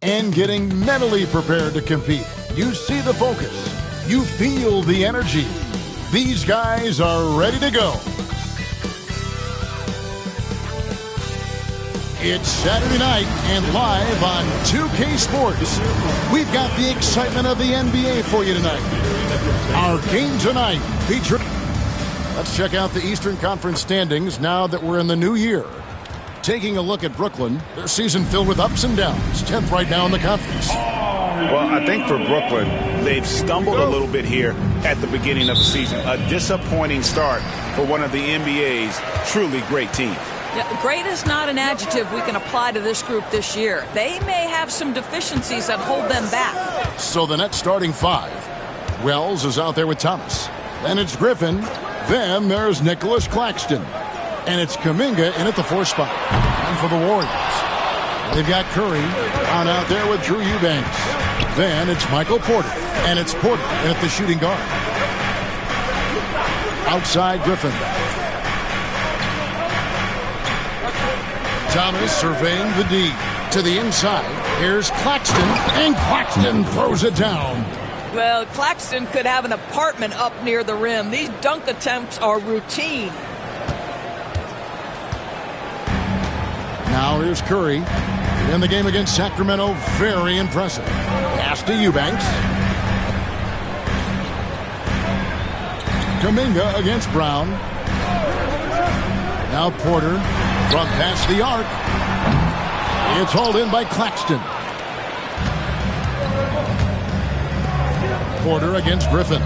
and getting mentally prepared to compete. You see the focus. You feel the energy. These guys are ready to go. It's Saturday night and live on 2K Sports. We've got the excitement of the NBA for you tonight. Our game tonight featuring... Let's check out the Eastern Conference standings now that we're in the new year. Taking a look at Brooklyn, their season filled with ups and downs. 10th right now in the conference. Well, I think for Brooklyn, they've stumbled a little bit here at the beginning of the season. A disappointing start for one of the NBA's truly great teams. Yeah, great is not an adjective we can apply to this group this year. They may have some deficiencies that hold them back. So the Nets starting five. Wells is out there with Thomas. Then it's Griffin. Then there's Nicholas Claxton. And it's Kuminga in at the 4th spot. And for the Warriors, they've got Curry down out there with Drew Eubanks. Then it's Michael Porter. And it's Porter in at the shooting guard. Outside Griffin. Thomas surveying the D. To the inside, here's Claxton, and Claxton throws it down. Well, Claxton could have an apartment up near the rim. These dunk attempts are routine. Now here's Curry. In the game against Sacramento, very impressive. Pass to Eubanks. Kuminga against Brown. Now Porter. From past the arc. It's hauled in by Claxton. Porter against Griffin.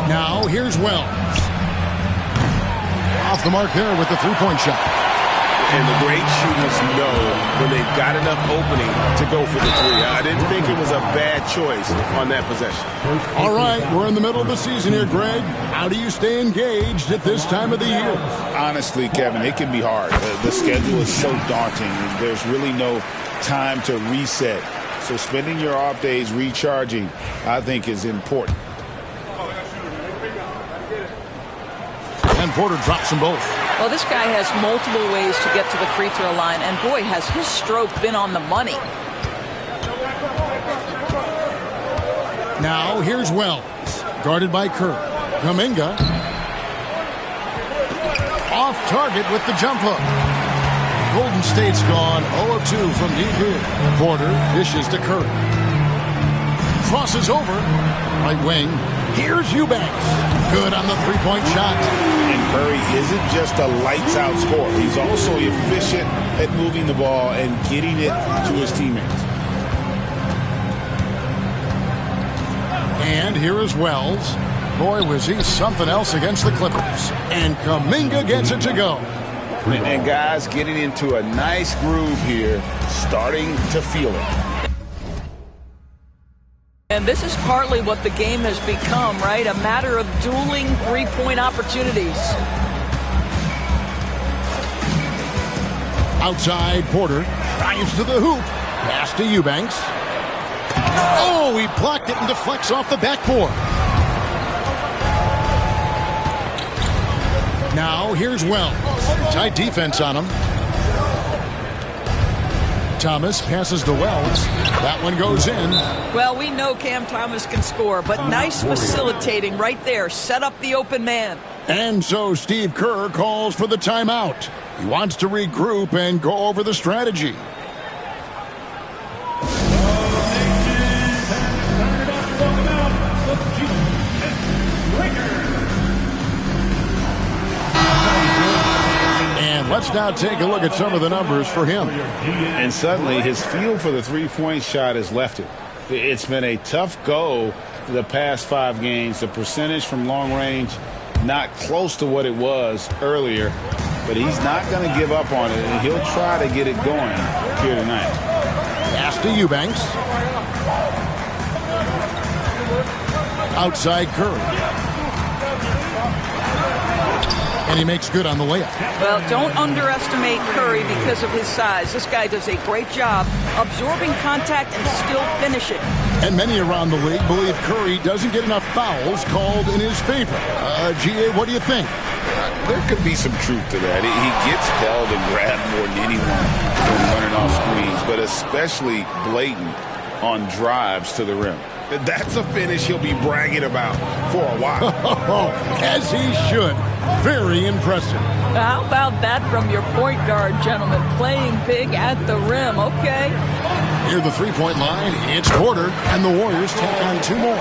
Now here's Wells. Off the mark there with the three-point shot. And the great shooters know when they've got enough opening to go for the three. I didn't think it was a bad choice on that possession. All right, we're in the middle of the season here, Greg. How do you stay engaged at this time of the year? Honestly, Kevin, it can be hard. The schedule is so daunting. There's really no time to reset. So spending your off days recharging, I think, is important. And Porter drops them both. Well, this guy has multiple ways to get to the free throw line, and boy, has his stroke been on the money. Now here's Wells, guarded by Curry. Kuminga. Off target with the jump hook. Golden State's gone 0 of 2 from deep here. Porter dishes to Curry. Crosses over. Right wing. Here's Eubanks. Good on the three-point shot. And Curry isn't just a lights-out scorer. He's also efficient at moving the ball and getting it to his teammates. And here is Wells. Boy, was he something else against the Clippers. And Kuminga gets it to go. And guys getting into a nice groove here, starting to feel it. And this is partly what the game has become, right? A matter of dueling three-point opportunities. Outside, Porter drives to the hoop. Pass to Eubanks. Oh, he blocked it and deflects off the backboard. Now here's Wells. Tight defense on him. Thomas passes to Wells. That one goes in. Well, we know Cam Thomas can score, but nice facilitating right there. Set up the open man. And so Steve Kerr calls for the timeout. He wants to regroup and go over the strategy. And let's now take a look at some of the numbers for him. And suddenly his feel for the three-point shot has left it. It's been a tough go the past 5 games. The percentage from long range not close to what it was earlier, but he's not going to give up on it, and he'll try to get it going here tonight. Pass to Eubanks. Outside Curry. And he makes good on the layup. Well, don't underestimate Curry because of his size. This guy does a great job absorbing contact and still finishing. And many around the league believe Curry doesn't get enough fouls called in his favor. GA, what do you think? There could be some truth to that. He gets held and grabbed more than anyone when running off screens, but especially blatant on drives to the rim. That's a finish he'll be bragging about for a while. As he should. Very impressive. How about that from your point guard, gentlemen? Playing big at the rim, okay? Near the three-point line, it's Porter, and the Warriors take on two more.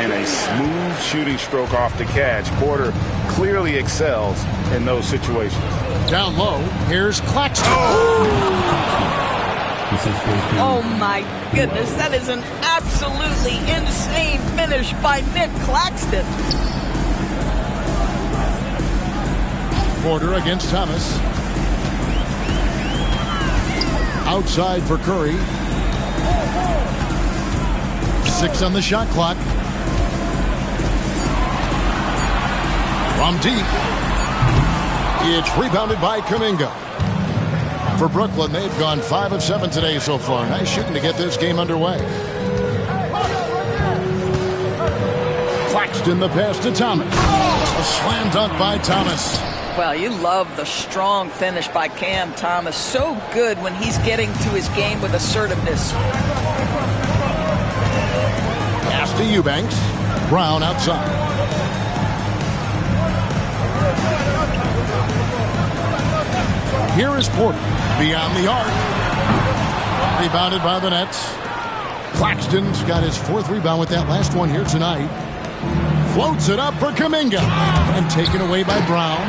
And a smooth shooting stroke off the catch. Porter clearly excels in those situations. Down low, here's Claxton. Oh, my goodness. That is an absolutely insane finish by Nick Claxton. Porter against Thomas. Outside for Curry. 6 on the shot clock. From deep. It's rebounded by Kuminga. For Brooklyn, they've gone 5 of 7 today so far. Nice shooting to get this game underway. Claxton the pass to Thomas. A slam dunk by Thomas. Well, you love the strong finish by Cam Thomas. So good when he's getting to his game with assertiveness. Pass to Eubanks. Brown outside. Here is Porter. Beyond the arc. Rebounded by the Nets. Claxton's got his 4th rebound with that last one here tonight. Floats it up for Kuminga. And taken away by Brown.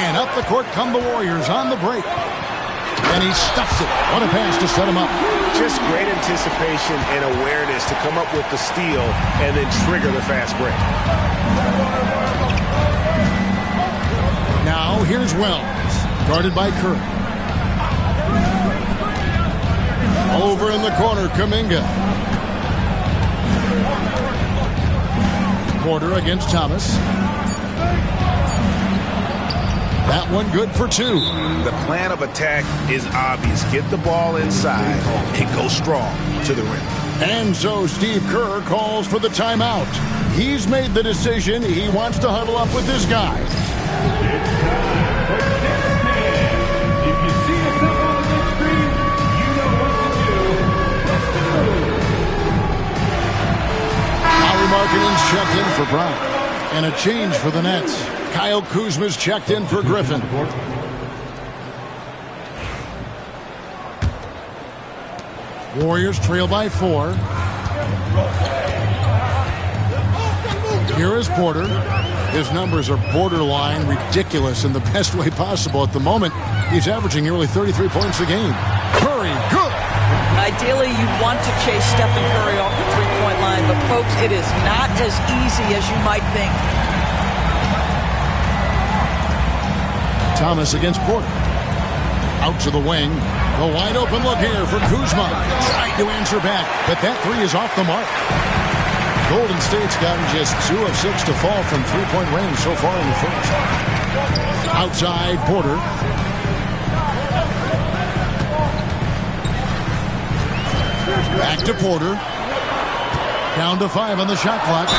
And up the court come the Warriors on the break. And he stuffs it. What a pass to set him up. Just great anticipation and awareness to come up with the steal and then trigger the fast break. Now here's Wells. Guarded by Curry. Over in the corner, Kuminga. Porter against Thomas. That one good for 2. The plan of attack is obvious. Get the ball inside and go strong to the rim. And so Steve Kerr calls for the timeout. He's made the decision. He wants to huddle up with his guys. If you see us up on the big screen, you know what to do. Let's do it. Lauri Markkanen's checked in for Brown. And a change for the Nets. Kyle Kuzma's checked in for Griffin. Warriors trail by 4. Here is Porter. His numbers are borderline ridiculous in the best way possible at the moment. He's averaging nearly 33 points a game. Curry, good. Ideally, you want to chase Stephen Curry off the three-point line, but folks, it is not as easy as you might think. Thomas against Porter. Out to the wing. The wide open look here for Kuzma. Tried to answer back, but that 3 is off the mark. Golden State's gotten just 2 of 6 to fall from three-point range so far in the first. Outside Porter. Back to Porter. Down to 5 on the shot clock.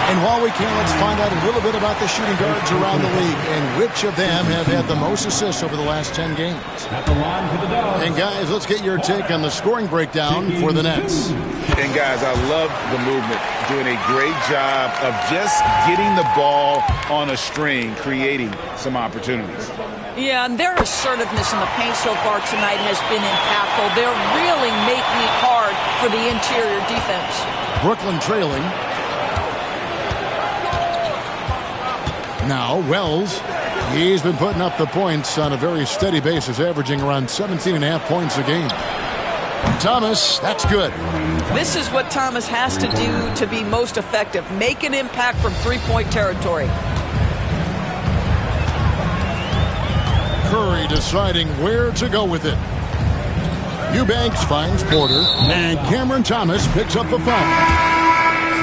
And while we can, let's find out a little bit about the shooting guards around the league and which of them have had the most assists over the last 10 games. At the line for the Dogs. And guys, let's get your take on the scoring breakdown for the Nets. And guys, I love the movement. Doing a great job of just getting the ball on a string, creating some opportunities. Yeah, and their assertiveness in the paint so far tonight has been impactful. They're really making it hard for the interior defense. Brooklyn trailing. Now Wells, he's been putting up the points on a very steady basis, averaging around 17.5 points a game. Thomas, that's good. This is what Thomas has to do to be most effective. Make an impact from three-point territory. Curry deciding where to go with it. Eubanks finds Porter, and Cameron Thomas picks up the foul.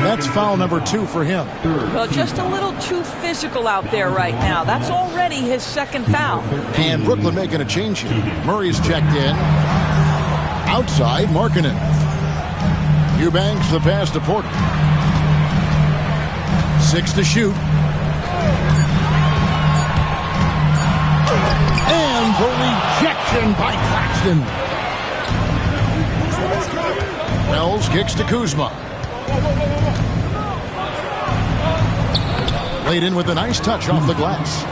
That's foul number 2 for him. Well, just a little too physical out there right now. That's already his 2nd foul. And Brooklyn making a change here. Murray's checked in. Outside, Markkanen. Eubanks the pass to Porter. 6 to shoot. Claxton. Wells kicks to Kuzma. Laid in with a nice touch off the glass.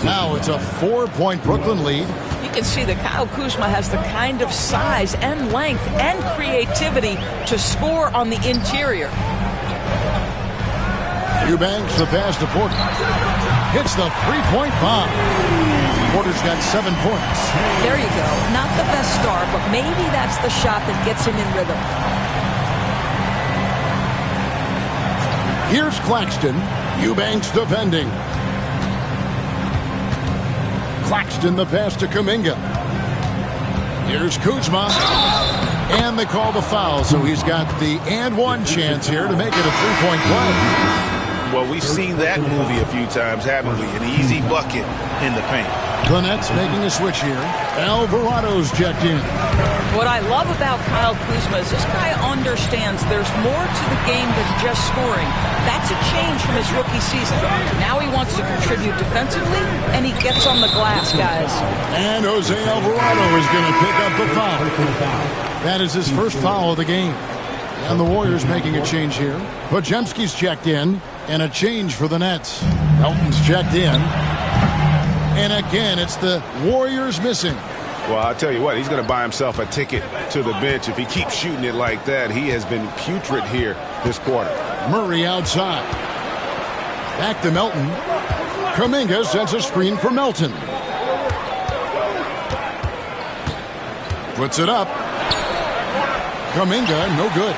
Now it's a 4-point Brooklyn lead. You can see that Kyle Kuzma has the kind of size and length and creativity to score on the interior. Eubanks the pass to Porter. Hits the three-point bomb. Porter's got 7 points. There you go. Not the best start, but maybe that's the shot that gets him in rhythm. Here's Claxton. Eubanks defending. Claxton the pass to Kuminga. Here's Kuzma. And they call the foul, so he's got the and one chance here to make it a 3-point play. Well, we've seen that movie a few times, haven't we? An easy bucket in the paint. The Nets making a switch here. Alvarado's checked in. What I love about Kyle Kuzma is this guy understands there's more to the game than just scoring. That's a change from his rookie season. Now he wants to contribute defensively, and he gets on the glass, guys. And Jose Alvarado is going to pick up the foul. That is his first foul of the game. And the Warriors making a change here. Podziemski's checked in, and a change for the Nets. Melton's checked in. And again, it's the Warriors missing. Well, I'll tell you what, he's going to buy himself a ticket to the bench. If he keeps shooting it like that, he has been putrid here this quarter. Murray outside. Back to Melton. Kuminga sends a screen for Melton. Puts it up. Kuminga, no good.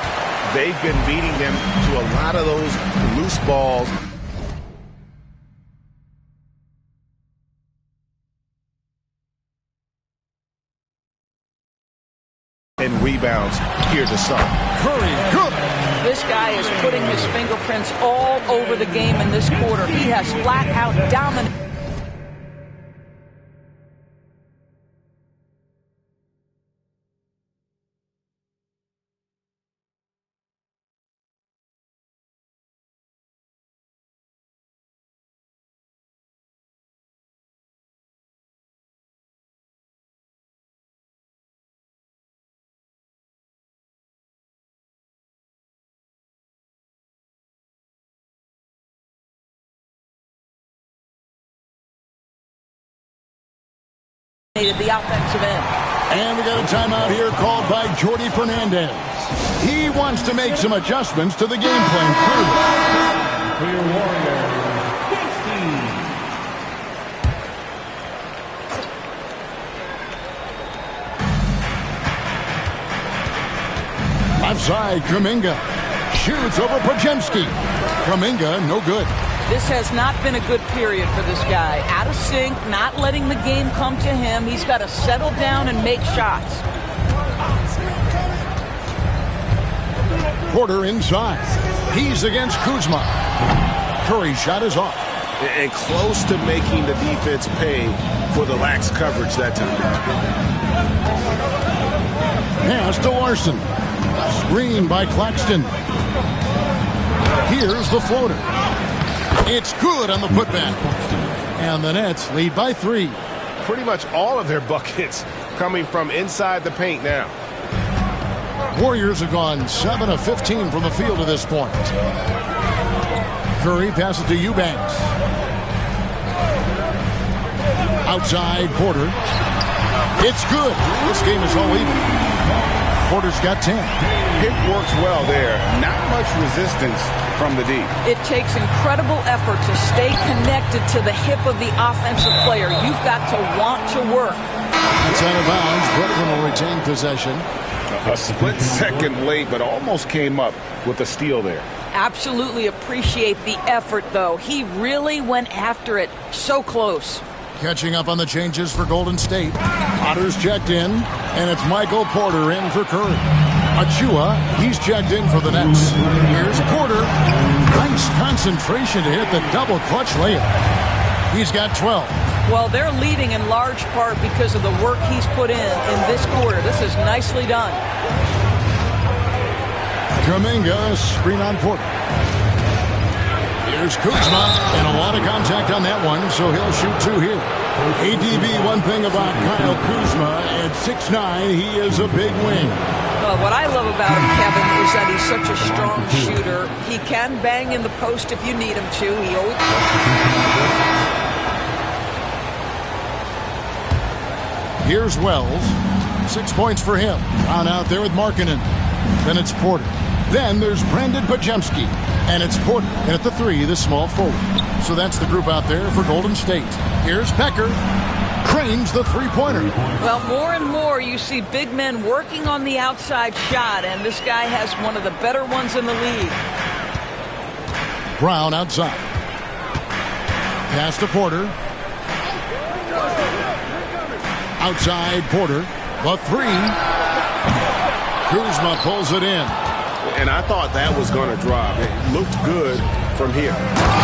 They've been beating them to a lot of those loose balls. And rebounds here to start. Curry, good. This guy is putting his fingerprints all over the game in this quarter. He has flat out dominated. The offensive end. And we got a timeout here called by Jordi Fernandez. He wants to make some adjustments to the game plan. For your Warriors, 16. Left side, Kuminga. Shoots over Podziemski. Kuminga, no good. This has not been a good period for this guy. Out of sync, not letting the game come to him. He's got to settle down and make shots. Porter inside. He's against Kuzma. Curry's shot is off. And close to making the defense pay for the lax coverage that time. Pass to Larson. Screen by Claxton. Here's the floater. It's good on the putback. And the Nets lead by 3. Pretty much all of their buckets coming from inside the paint now. Warriors have gone 7 of 15 from the field at this point. Curry passes to Eubanks. Outside, Porter. It's good. This game is all even. Porter's got 10. Hit works well there. Not much resistance from the D. It takes incredible effort to stay connected to the hip of the offensive player. You've got to want to work. That's out of bounds. Brooklyn will retain possession. A split second late, but almost came up with a steal there. Absolutely appreciate the effort, though. He really went after it. So close. Catching up on the changes for Golden State. Potter's checked in, and it's Michael Porter in for Curry. Achua, he's checked in for the Nets. Here's Porter. Nice concentration to hit the double clutch layup. He's got 12. Well, they're leading in large part because of the work he's put in this quarter. This is nicely done. Kuminga, screen on Porter. Here's Kuzma, and a lot of contact on that one, so he'll shoot 2 here. ADB, one thing about Kyle Kuzma, at 6'9", he is a big wing. What I love about him, Kevin, is that he's such a strong shooter. He can bang in the post if you need him to. He always... Here's Wells. 6 points for him. Brown out there with Markkanen. Then it's Porter. Then there's Brandon Podziemski. And it's Porter. And at the 3, the small forward. So that's the group out there for Golden State. Here's Becker. Cranes the three-pointer. Well, more and more you see big men working on the outside shot, and this guy has one of the better ones in the league. Brown outside. Pass to Porter. Outside Porter. The 3. Kuzma pulls it in. And I thought that was going to drop. It looked good from here.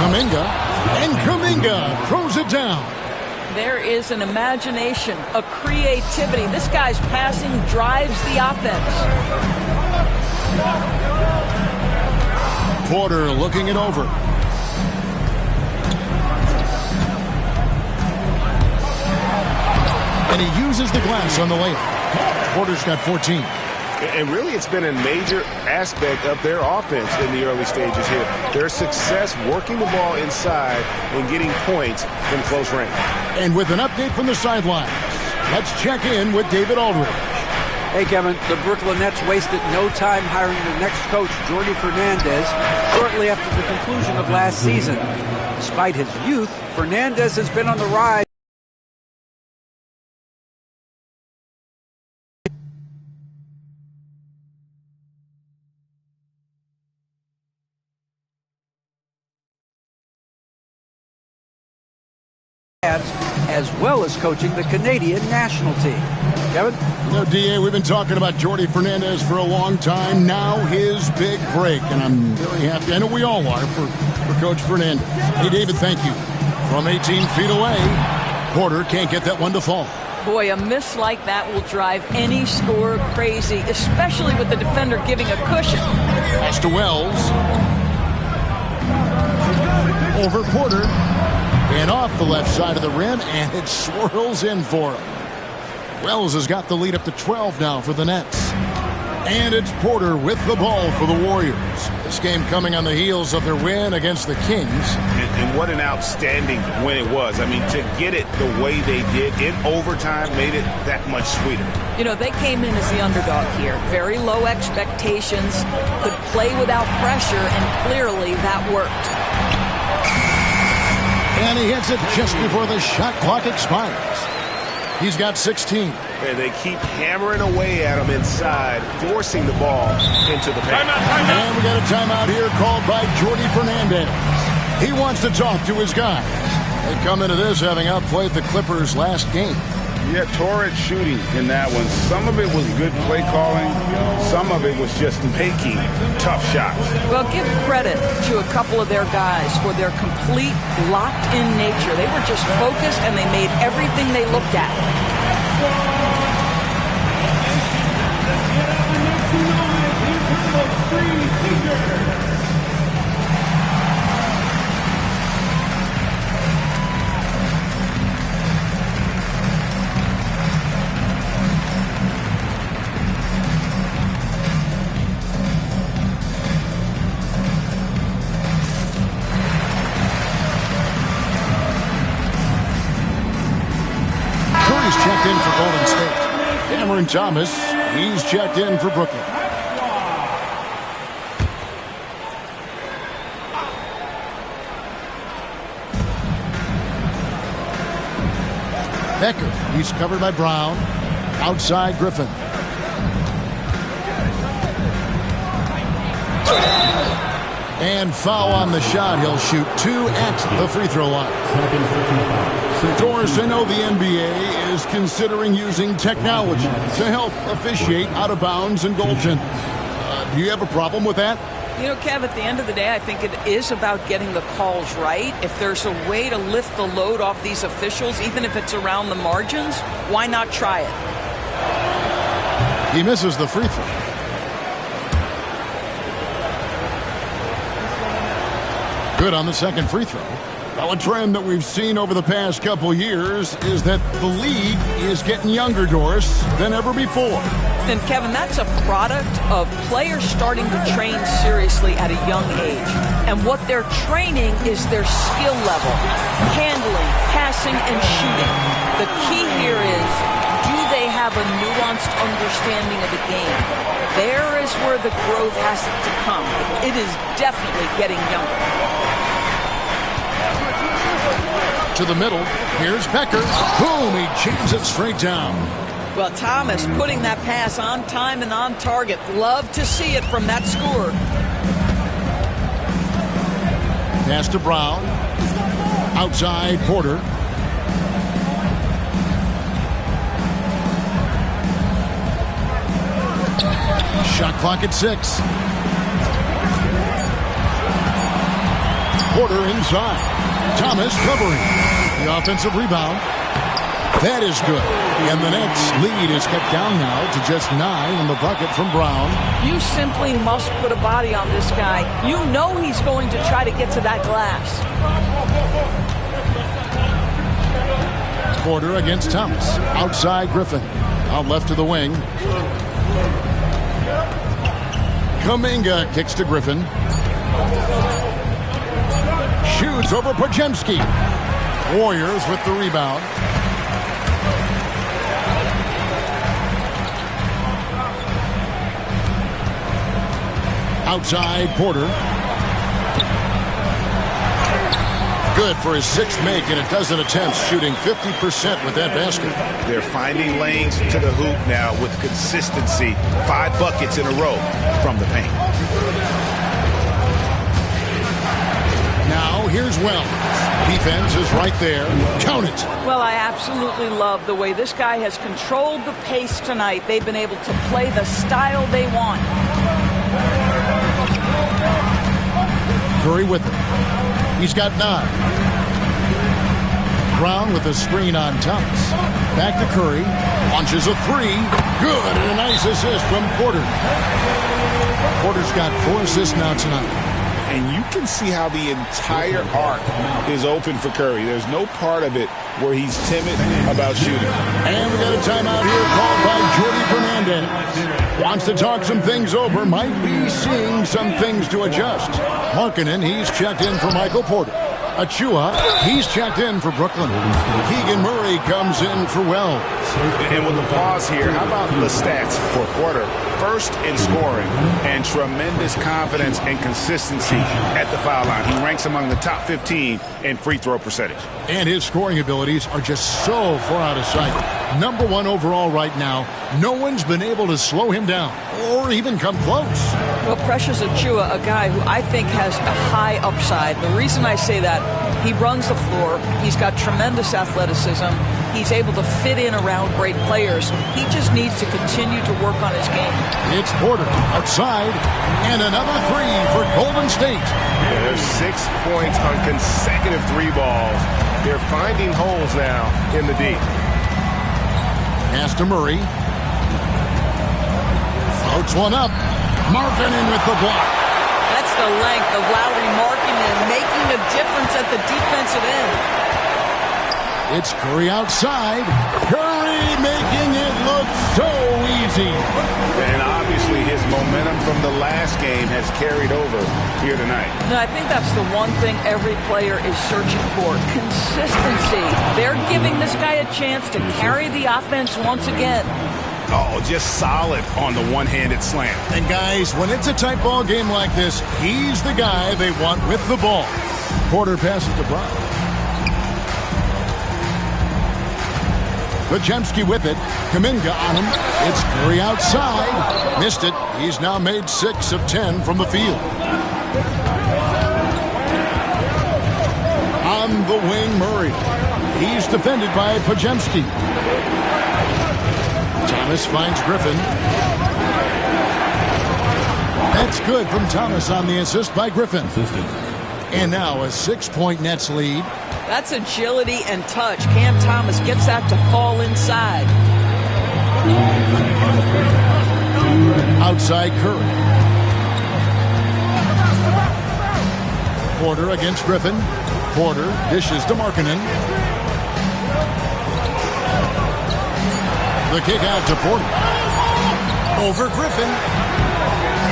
Kuminga. And Kuminga throws it down. There is an imagination, a creativity. This guy's passing drives the offense. Porter looking it over. And he uses the glass on the layup. Porter's got 14. And really, it's been a major aspect of their offense in the early stages here. Their success working the ball inside and getting points from close range. And with an update from the sidelines, let's check in with David Aldridge. Hey, Kevin, the Brooklyn Nets wasted no time hiring their next coach, Jordi Fernandez, shortly after the conclusion of last season. Despite his youth, Fernandez has been on the rise. As well as coaching the Canadian national team. Kevin? You know, D.A., we've been talking about Jordi Fernandez for a long time. Now his big break, and I'm very happy. I know we all are for Coach Fernandez. Hey, David, thank you. From 18 feet away, Porter can't get that one to fall. Boy, a miss like that will drive any scorer crazy, especially with the defender giving a cushion. Pass to Wells. Over Porter. And off the left side of the rim, and it swirls in for him. Wells has got the lead up to 12 now for the Nets. And it's Porter with the ball for the Warriors. This game coming on the heels of their win against the Kings. And what an outstanding win it was. I mean, to get it the way they did in overtime made it that much sweeter. You know, they came in as the underdog here. Very low expectations, could play without pressure, and clearly that worked. And he hits it just before the shot clock expires. He's got 16. And they keep hammering away at him inside, forcing the ball into the paint. And we got a timeout here called by Jordi Fernandez. He wants to talk to his guys. They come into this having outplayed the Clippers last game. Yeah, torrid shooting in that one. Some of it was good play calling. Some of it was just making tough shots. Well, give credit to a couple of their guys for their complete locked-in nature. They were just focused, and they made everything they looked at. Checked in for Golden State. Cameron Thomas, he's checked in for Brooklyn. Becker, he's covered by Brown. Outside Griffin. And foul on the shot. He'll shoot 2 at the free throw line. Doris, I know the NBA is considering using technology to help officiate out of bounds and goaltending. Do you have a problem with that? You know, Kev, at the end of the day, I think it is about getting the calls right. If there's a way to lift the load off these officials, even if it's around the margins, why not try it? He misses the free throw. Good on the second free throw. Well, a trend that we've seen over the past couple years is that the league is getting younger, Doris, than ever before. And Kevin, that's a product of players starting to train seriously at a young age. And what they're training is their skill level, handling, passing, and shooting. The key here is, do they have a nuanced understanding of the game? There is where the growth has to come. It is definitely getting younger. To the middle, here's Becker. Boom, he jams it straight down. Well, Thomas putting that pass on time and on target. Love to see it from that score. Pass to Brown. Outside, Porter. Shot clock at 6. Porter inside. Thomas covering. The offensive rebound. That is good. And the Nets lead is cut down now to just 9 in the bucket from Brown. You simply must put a body on this guy. You know he's going to try to get to that glass. Porter against Thomas. Outside Griffin. Out left to the wing. Kuminga kicks to Griffin. Shoots over Podziemski. Warriors with the rebound. Outside Porter. Good for his 6th make in a dozen attempts, shooting 50% with that basket. They're finding lanes to the hoop now with consistency. 5 buckets in a row from the paint. Now here's Wells. Defense is right there. Count it. Well, I absolutely love the way this guy has controlled the pace tonight. They've been able to play the style they want. Curry with it. He's got 9. Brown with a screen on Thomas. Back to Curry. Launches a 3. Good. And a nice assist from Porter. Porter's got 4 assists now tonight. And you can see how the entire arc is open for Curry. There's no part of it where he's timid about shooting. And we got a timeout here called by Jordi Fernandez. Wants to talk some things over. Might be seeing some things to adjust. Markkanen, he's checked in for Michael Porter. Achua, he's checked in for Brooklyn. Keegan Murray comes in for Wells. And with the pause here, how about the stats for Porter? First in scoring and tremendous confidence and consistency at the foul line. He ranks among the top 15 in free throw percentage. And his scoring abilities are just so far out of sight. #1 overall right now. No one's been able to slow him down or even come close. Well, Precious Achua, a guy who I think has a high upside. The reason I say that, he runs the floor. He's got tremendous athleticism. He's able to fit in around great players. He just needs to continue to work on his game. It's Porter outside, and another 3 for Golden State. Yeah, there's 6 points on consecutive 3 balls. They're finding holes now in the D. Pass to Murray. Floats one up. Markkanen with the block. That's the length of Lauri Markkanen making a difference at the defensive end. It's Curry outside. Curry making it look so easy. And obviously his momentum from the last game has carried over here tonight. No, I think that's the one thing every player is searching for. Consistency. They're giving this guy a chance to carry the offense once again. Oh, just solid on the one-handed slam. And guys, when it's a tight ball game like this, he's the guy they want with the ball. Porter passes to Brown. Podziemski with it. Kuminga on him. It's Curry outside. Missed it. He's now made 6 of 10 from the field. On the wing, Murray. He's defended by Podziemski. Thomas finds Griffin. That's good from Thomas on the assist by Griffin. And now a 6-point Nets lead. That's agility and touch. Cam Thomas gets that to fall inside. Outside Curry. Porter against Griffin. Porter dishes to Markkanen. The kick out to Porter. Over Griffin.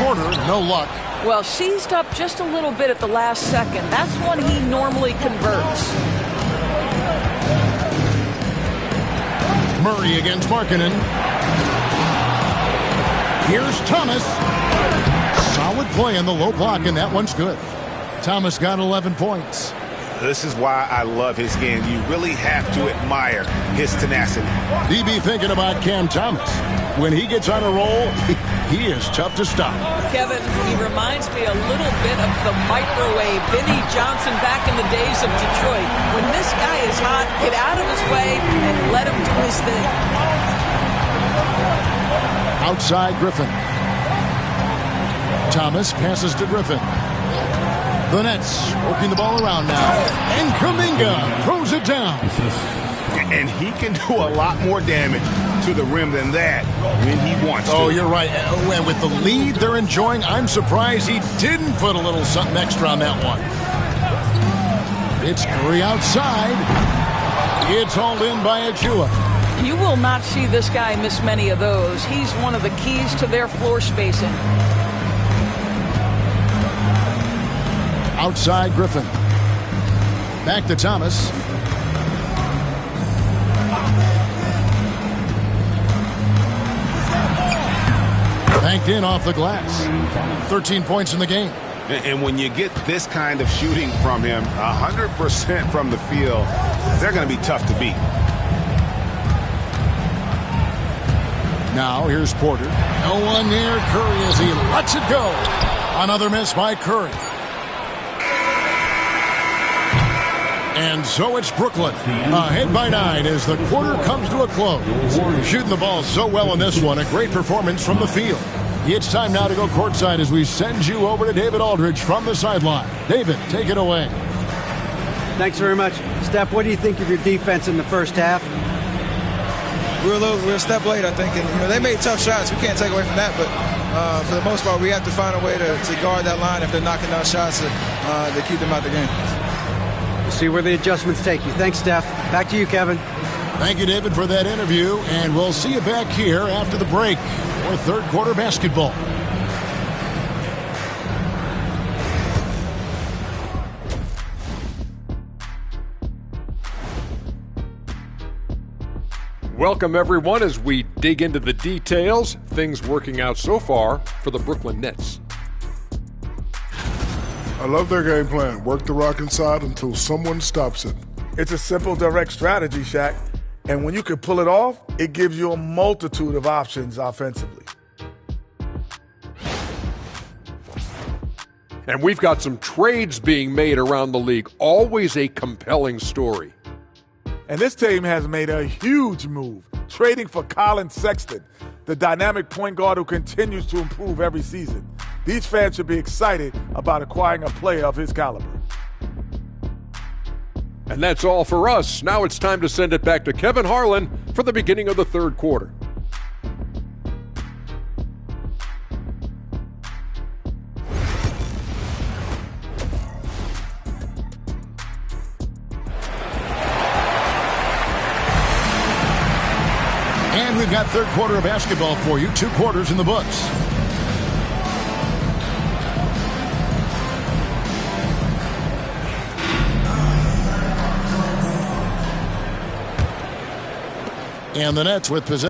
Porter, no luck. Well, seized up just a little bit at the last second. That's when he normally converts. Murray against Markkanen. Here's Thomas. Solid play in the low block, and that one's good. Thomas got 11 points. This is why I love his game. You really have to admire his tenacity. DB thinking about Cam Thomas. When he gets on a roll, he is tough to stop. Kevin, he reminds me a little bit of the microwave Vinnie Johnson back in the days of Detroit. When this guy is hot, get out of his way and let him do his thing. Outside Griffin. Thomas passes to Griffin. The Nets working the ball around now. And Kuminga throws it down. And he can do a lot more damage to the rim than that when he wants to. Oh, you're right. And with the lead they're enjoying, I'm surprised he didn't put a little something extra on that one. It's Curry outside. It's hauled in by Achua. You will not see this guy miss many of those. He's one of the keys to their floor spacing. Outside Griffin. Back to Thomas. Banked in off the glass. 13 points in the game. And when you get this kind of shooting from him, 100% from the field, they're going to be tough to beat. Now here's Porter. No one near Curry as he lets it go. Another miss by Curry. And so it's Brooklyn, ahead by 9 as the quarter comes to a close. Shooting the ball so well in this one, a great performance from the field. It's time now to go courtside as we send you over to David Aldridge from the sideline. David, take it away. Thanks very much. Steph, what do you think of your defense in the first half? We were a step late, I think. And, they made tough shots. We can't take away from that. But for the most part, we have to find a way to guard that line if they're knocking down shots to keep them out the game. See where the adjustments take you. Thanks, Steph. Back to you, Kevin. Thank you, David, for that interview. And we'll see you back here after the break for third quarter basketball. Welcome, everyone, as we dig into the details. Things working out so far for the Brooklyn Nets. I love their game plan. Work the rock inside until someone stops it. It's a simple, direct strategy, Shaq. And when you can pull it off, it gives you a multitude of options offensively. And we've got some trades being made around the league. Always a compelling story. And this team has made a huge move, trading for Colin Sexton, the dynamic point guard who continues to improve every season. These fans should be excited about acquiring a player of his caliber. And that's all for us. Now it's time to send it back to Kevin Harlan for the beginning of the third quarter. And we've got third quarter of basketball for you. 2 quarters in the books. And the Nets with possession.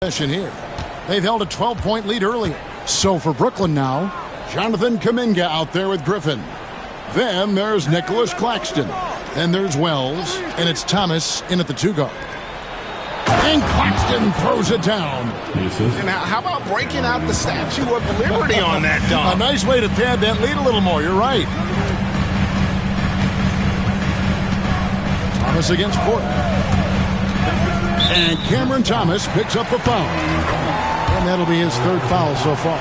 Here. They've held a 12-point lead earlier. So for Brooklyn now, Jonathan Kuminga out there with Griffin. Then there's Nicholas Claxton. Then there's Wells, and it's Thomas in at the 2 guard. And Claxton throws it down. And how about breaking out the Statue of Liberty on that dunk? A nice way to pad that lead a little more. You're right. Thomas against Porter. And Cameron Thomas picks up the foul. And that'll be his 3rd foul so far.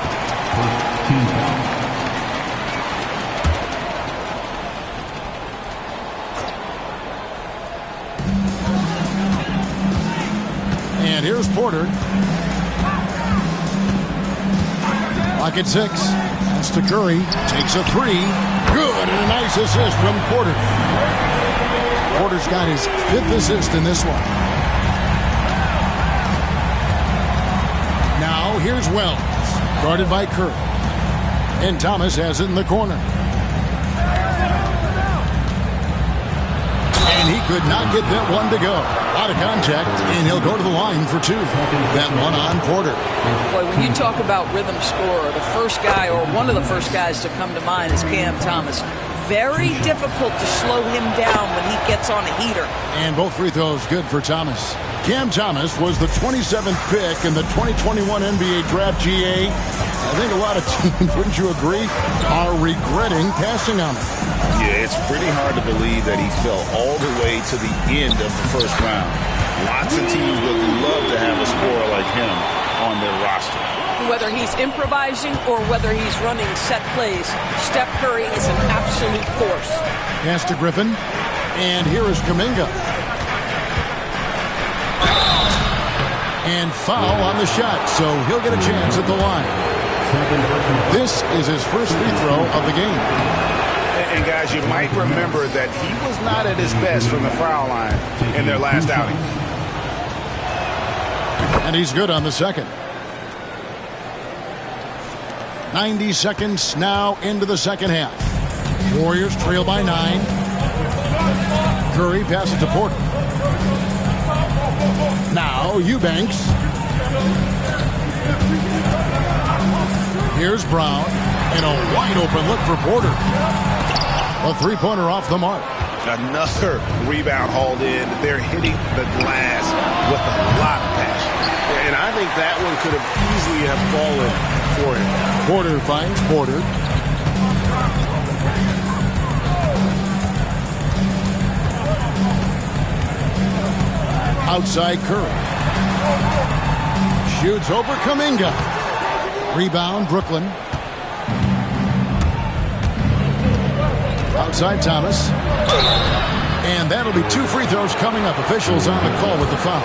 And here's Porter. Lock at 6. That's to Curry. Takes a 3. Good, and a nice assist from Porter. Porter's got his 5th assist in this one. Now here's Wells, guarded by Curry. And Thomas has it in the corner. And he could not get that one to go. Out of contact, and he'll go to the line for 2. That one on Porter. Boy, when you talk about rhythm scorer, the first guy or one of the first guys to come to mind is Cam Thomas. Very difficult to slow him down when he gets on a heater. And both free throws good for Thomas. Cam Thomas was the 27th pick in the 2021 NBA Draft GA. I think a lot of teams, wouldn't you agree, are regretting passing on him. Yeah, it's pretty hard to believe that he fell all the way to the end of the first round. Lots of teams would love to have a scorer like him on their roster. Whether he's improvising or whether he's running set plays, Steph Curry is an absolute force. Pass to Griffin, and here is Kuminga. And foul on the shot, so he'll get a chance at the line. This is his first free throw of the game. And guys, you might remember that he was not at his best from the foul line in their last outing. And he's good on the second. 90 seconds now into the second half. Warriors trail by 9. Curry passes to Porter. Now Eubanks. Here's Brown. And a wide open look for Porter. A 3-pointer off the mark. Another rebound hauled in. They're hitting the glass with a lot of passion. And I think that one could have easily have fallen for him. Porter finds Porter. Outside Curry. Shoots over Kuminga. Rebound Brooklyn. Outside Thomas. And that'll be 2 free throws coming up. Officials on the call with the foul.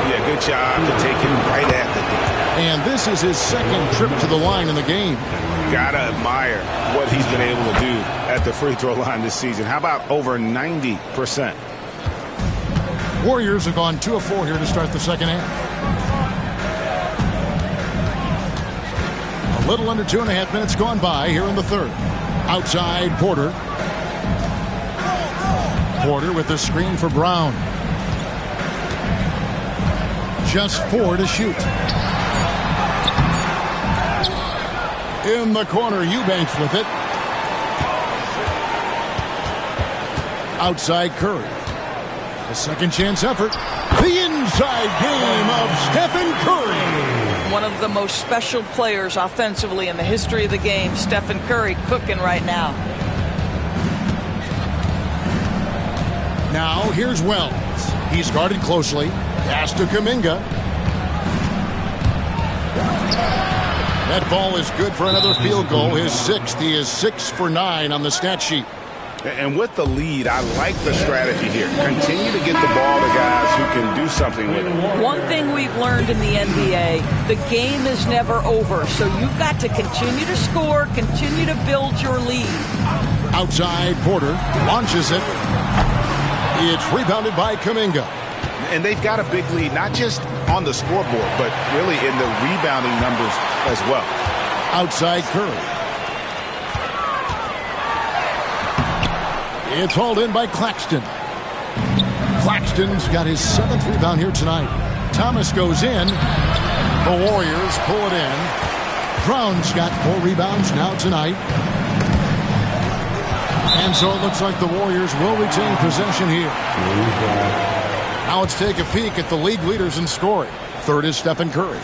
Yeah, good job to take him right at the net. And this is his 2nd trip to the line in the game. Gotta admire what he's been able to do at the free throw line this season. How about over 90%? Warriors have gone 2 of 4 here to start the second half. A little under 2.5 minutes gone by here in the third. Outside Porter. Porter with the screen for Brown. Just 4 to shoot. In the corner, Eubanks with it. Outside Curry. A second chance effort. The inside game of Stephen Curry. One of the most special players offensively in the history of the game, Stephen Curry, cooking right now. Now here's Wells. He's guarded closely. Pass to Kuminga. That ball is good for another field goal. His 6th. He is 6 for 9 on the stat sheet. And with the lead, I like the strategy here. Continue to get the ball to guys who can do something with it. One thing we've learned in the NBA, the game is never over. So you've got to continue to score, continue to build your lead. Outside Porter launches it. It's rebounded by Kuminga. And they've got a big lead, not just on the scoreboard, but really in the rebounding numbers as well. Outside Curry. It's hauled in by Claxton. Claxton's got his 7th rebound here tonight. Thomas goes in. The Warriors pull it in. Brown's got 4 rebounds now tonight. And so it looks like the Warriors will retain possession here. Now let's take a peek at the league leaders in scoring. Third is Stephen Curry.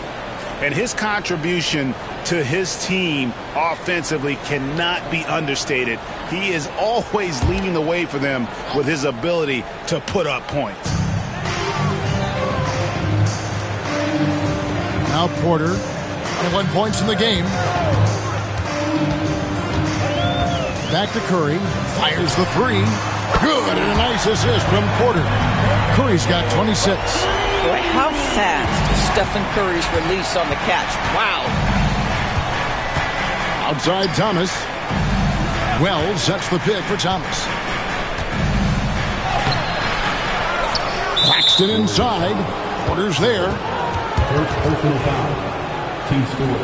And his contribution to his team offensively cannot be understated. He is always leading the way for them with his ability to put up points. Now Porter, 21 points in the game. Back to Curry, fires the 3. Good, and a nice assist from Porter. Curry's got 26. Boy, how fast is Stephen Curry's release on the catch. Wow. Outside Thomas. Wells sets the pick for Thomas. Claxton inside. Porter's there. First personal foul. Team score.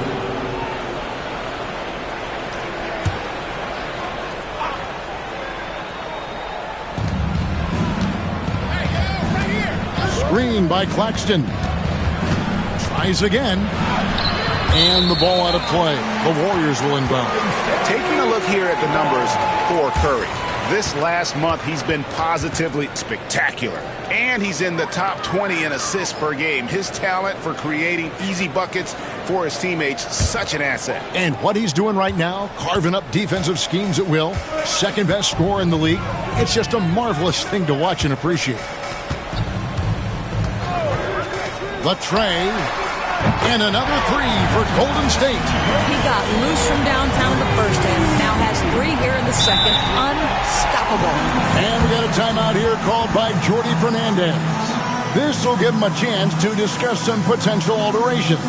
Screen by Claxton. Tries again. And the ball out of play. The Warriors will inbound. Taking a look here at the numbers for Curry. This last month, he's been positively spectacular. And he's in the top 20 in assists per game. His talent for creating easy buckets for his teammates, such an asset. And what he's doing right now, carving up defensive schemes at will. Second best scorer in the league. It's just a marvelous thing to watch and appreciate. Latrey, and another 3 for Golden State. He got loose from downtown in the first half, now has 3 here in the second. Unstoppable. And we got a timeout here called by Jordi Fernandez. This will give him a chance to discuss some potential alterations.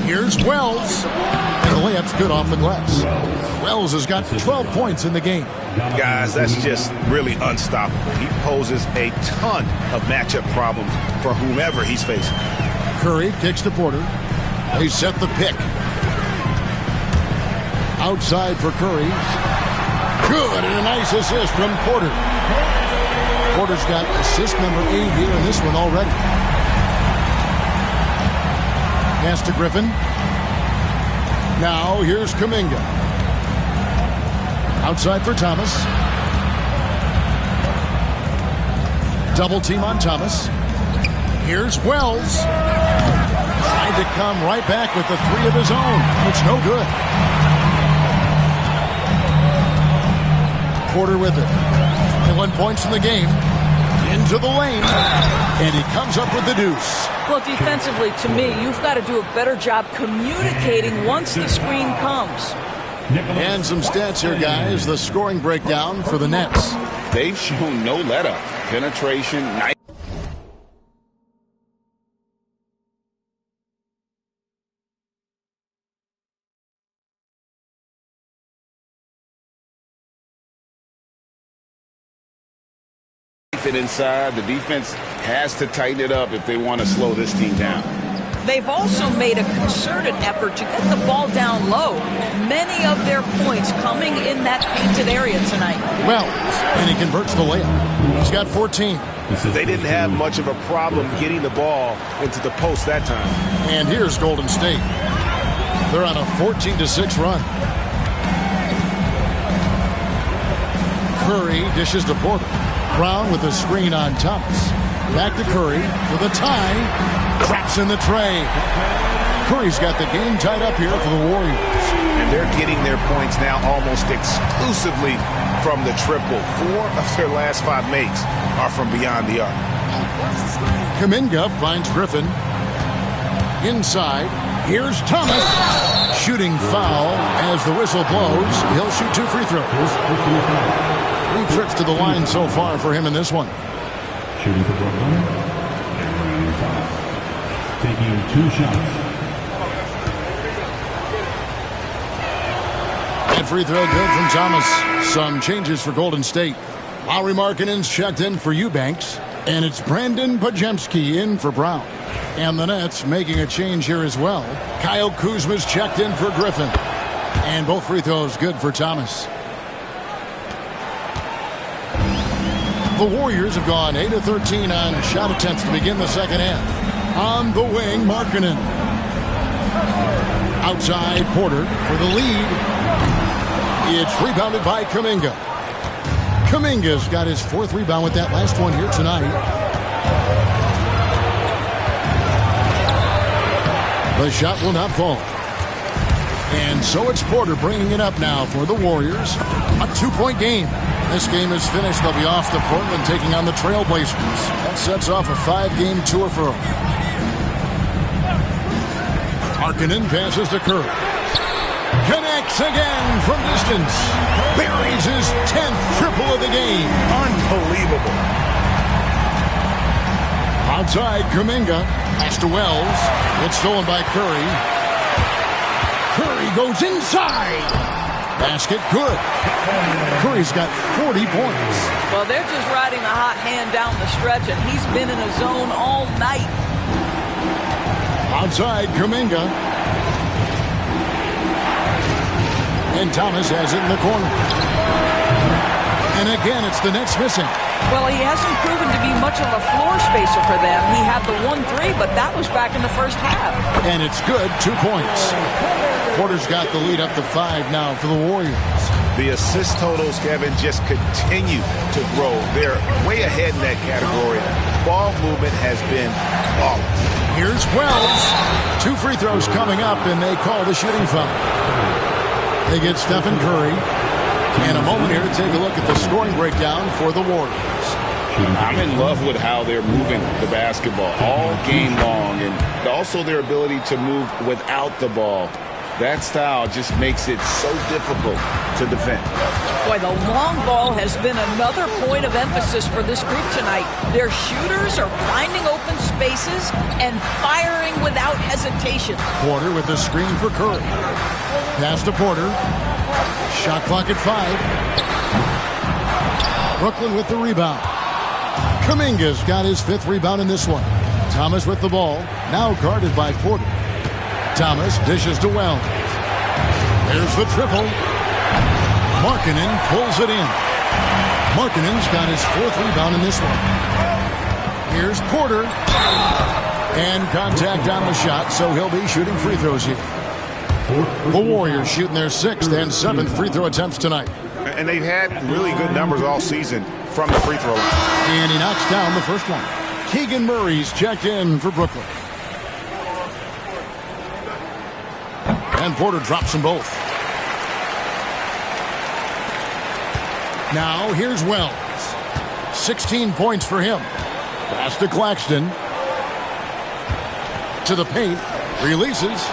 Here's Wells. And the layup's good off the glass. Wells has got 12 points in the game. Guys, that's just really unstoppable. He poses a ton of matchup problems for whomever he's facing. Curry kicks to Porter. They set the pick. Outside for Curry. Good, and a nice assist from Porter. Porter's got assist number 8 here in this one already. Pass to Griffin. Now here's Kuminga. Outside for Thomas. Double team on Thomas. Here's Wells. Tried to come right back with the 3 of his own. It's no good. Porter with it. 21 points in the game. Into the lane. And he comes up with the deuce. Well, defensively, to me, you've got to do a better job communicating once the screen comes. And some stats here, guys. The scoring breakdown for the Nets. They've shown no let-up. Penetration, nice. Inside, the defense has to tighten it up if they want to slow this team down. They've also made a concerted effort to get the ball down low. Many of their points coming in that painted area tonight. Well, and he converts the layup. He's got 14. They didn't have much of a problem getting the ball into the post that time. And here's Golden State. They're on a 14-6 run. Curry dishes to Porter. Brown with a screen on Thomas. Back to Curry for the tie. Traps in the tray. Curry's got the game tied up here for the Warriors. And they're getting their points now almost exclusively from the triple. 4 of their last 5 makes are from beyond the arc. Kuminga finds Griffin. Inside. Here's Thomas. Shooting foul as the whistle blows. He'll shoot 2 free throws. 3 trips to the line so far for him in this one. Shooting for Brooklyn. And Thomas. Taking 2 shots. That free throw good from Thomas. Some changes for Golden State. Lauri Markkanen's checked in for Eubanks. And it's Brandon Podziemski in for Brown. And the Nets making a change here as well. Kyle Kuzma's checked in for Griffin. And both free throws good for Thomas. The Warriors have gone 8 of 13 on shot attempts to begin the second half. On the wing, Markkanen. Outside, Porter for the lead. It's rebounded by Kuminga. Kuminga's got his 4th rebound with that last one here tonight. The shot will not fall. And so it's Porter bringing it up now for the Warriors. A 2-point game. This game is finished. They'll be off to Portland taking on the Trailblazers. That sets off a 5-game tour for them. Markkanen passes to Curry. Connects again from distance. Buries his 10th triple of the game. Unbelievable. Outside, Kuminga. Pass to Wells. It's stolen by Curry. Curry goes inside. Basket good. Curry's got 40 points. Well, they're just riding a hot hand down the stretch, and he's been in a zone all night. Outside, Kuminga. And Thomas has it in the corner. And again, it's the Nets missing. Well, he hasn't proven to be much of a floor spacer for them. He had the 1-3, but that was back in the first half. And it's good, 2 points. Porter's got the lead up to 5 now for the Warriors. The assist totals, Kevin, just continue to grow. They're way ahead in that category. Ball movement has been flawless. Here's Wells. 2 free throws coming up, and they call the shooting foul. They get Stephen Curry. And a moment here to take a look at the scoring breakdown for the Warriors. I'm in love with how they're moving the basketball all game long, and also their ability to move without the ball. That style just makes it so difficult to defend. Boy, the long ball has been another point of emphasis for this group tonight. Their shooters are finding open spaces and firing without hesitation. Porter with the screen for Curry. Pass to Porter. Shot clock at 5. Brooklyn with the rebound. Kuminga's got his 5th rebound in this one. Thomas with the ball. Now guarded by Porter. Thomas dishes to Wells. There's the triple. Markkanen pulls it in. Markkanen's got his 4th rebound in this one. Here's Porter. And contact on the shot, so he'll be shooting free throws here. The Warriors shooting their 6th and 7th free throw attempts tonight. And they've had really good numbers all season from the free throw line. And he knocks down the first one. Keegan Murray's checked in for Brooklyn. And Porter drops them both. Now here's Wells. 16 points for him. Pass to Claxton. To the paint. Releases.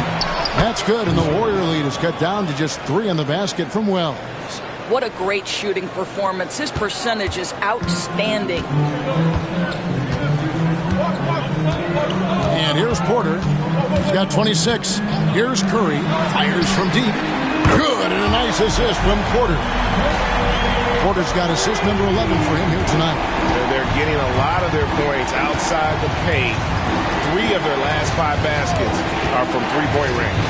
That's good, and the Warrior lead is cut down to just 3 in the basket from Wells. What a great shooting performance. His percentage is outstanding. And here's Porter. He's got 26. Here's Curry. Fires from deep. Good, and a nice assist from Porter. Porter's got assist number 11 for him here tonight. They're getting a lot of their points outside the paint. 3 of their last 5 baskets are from 3-point range.